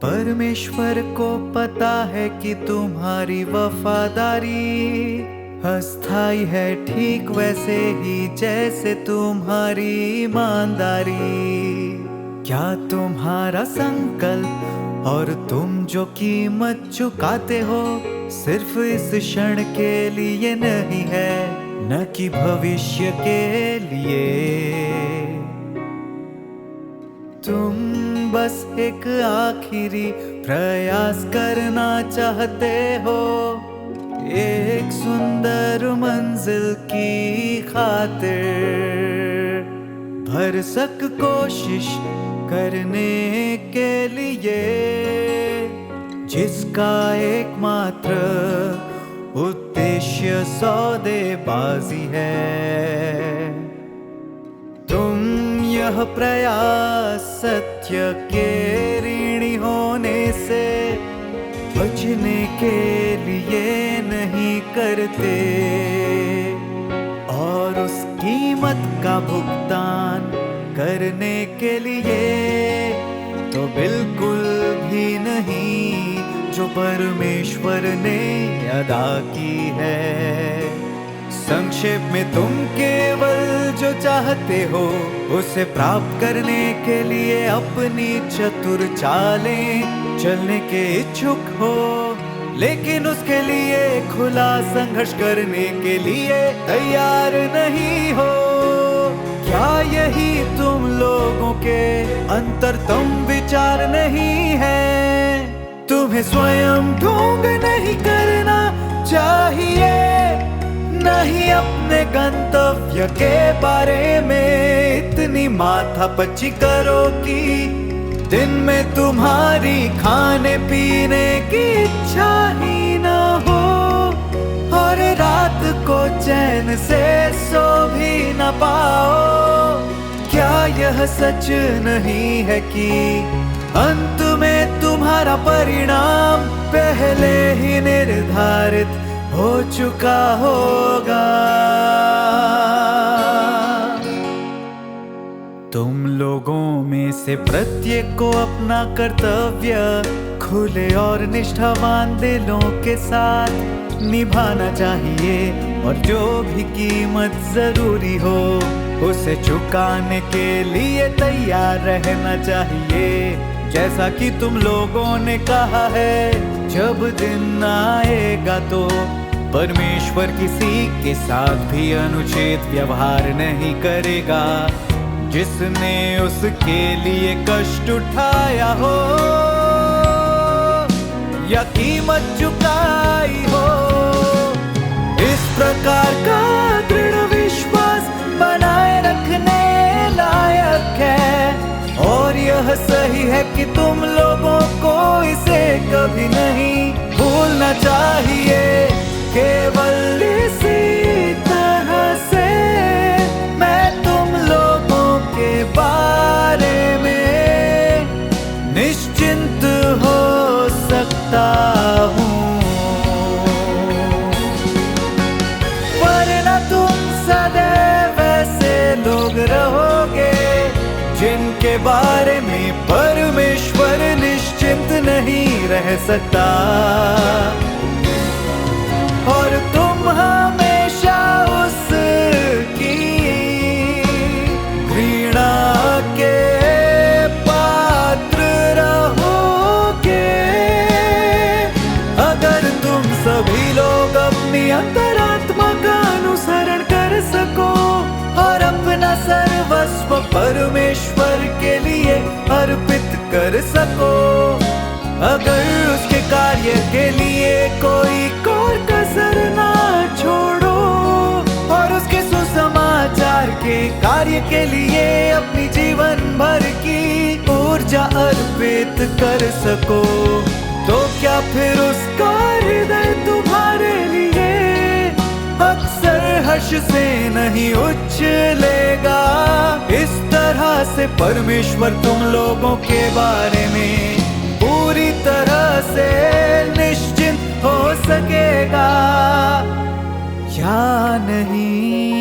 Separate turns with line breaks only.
परमेश्वर को पता है कि तुम्हारी वफादारी अस्थाई है, ठीक वैसे ही जैसे तुम्हारी ईमानदारी। क्या तुम्हारा संकल्प और तुम जो कीमत चुकाते हो सिर्फ इस क्षण के लिए नहीं है, न कि भविष्य के लिए। तुम बस एक आखिरी प्रयास करना चाहते हो, एक सुंदर मंजिल की खातिर भरसक कोशिश करने के लिए, जिसका एकमात्र उद्देश्य सौदेबाजी है। तुम यह प्रयास सत्य के ऋणी होने से बचने के लिए नहीं करते, और उस कीमत का भुगतान करने के लिए तो बिल्कुल भी नहीं जो परमेश्वर ने अदा की है। संक्षेप में, तुम केवल जो चाहते हो उसे प्राप्त करने के लिए अपनी चतुर चालें चलने के इच्छुक हो, लेकिन उसके लिए खुला संघर्ष करने के लिए तैयार नहीं हो। क्या यही तुम लोगों के अंतरतम विचार नहीं है? तुम्हें स्वयं ढोंग नहीं करना चाहिए, नहीं अपने गंतव्य के बारे में इतनी माथापच्ची करो कि दिन में तुम्हारी खाने पीने की इच्छा ही न हो, और रात को चैन से सो भी न पाओ। क्या यह सच नहीं है कि अंत में तुम्हारा परिणाम पहले ही निर्धारित हो चुका होगा? तुम लोगों में से प्रत्येक को अपना कर्तव्य खुले और निष्ठावान दिलों के साथ निभाना चाहिए, और जो भी कीमत जरूरी हो उसे चुकाने के लिए तैयार रहना चाहिए। जैसा कि तुम लोगों ने कहा है, जब दिन आएगा तो परमेश्वर किसी के साथ भी अनुचित व्यवहार नहीं करेगा जिसने उसके लिए कष्ट उठाया हो या कीमत चुकाई हो। इस प्रकार का दृढ़ विश्वास बनाए रखने लायक है, और यह सही है कि तुम लोगों को इसे कभी नहीं भूलना चाहिए। केवल इसी तरह से मैं तुम लोगों के बारे में निश्चिंत हो सकता हूँ, वरना तुम सदैव ऐसे लोग रहोगे जिनके बारे में परमेश्वर निश्चिंत नहीं रह सकता, और तुम हमेशा उसकी घृणा के पात्र रहोगे। अगर तुम सभी लोग अपनी अंतरात्मा का अनुसरण कर सको और अपना सर्वस्व परमेश्वर के लिए अर्पित कर सको, अगर उसके कार्य के लिए कोई कोर कसर ना छोड़ो, और उसके सुसमाचार के कार्य के लिए अपनी जीवन भर की ऊर्जा अर्पित कर सको, तो क्या फिर उसका हृदय तुम्हारे लिए अक्सर हर्ष से नहीं उछलेगा? इस तरह से परमेश्वर तुम लोगों के बारे में पूरी तरह से नहीं।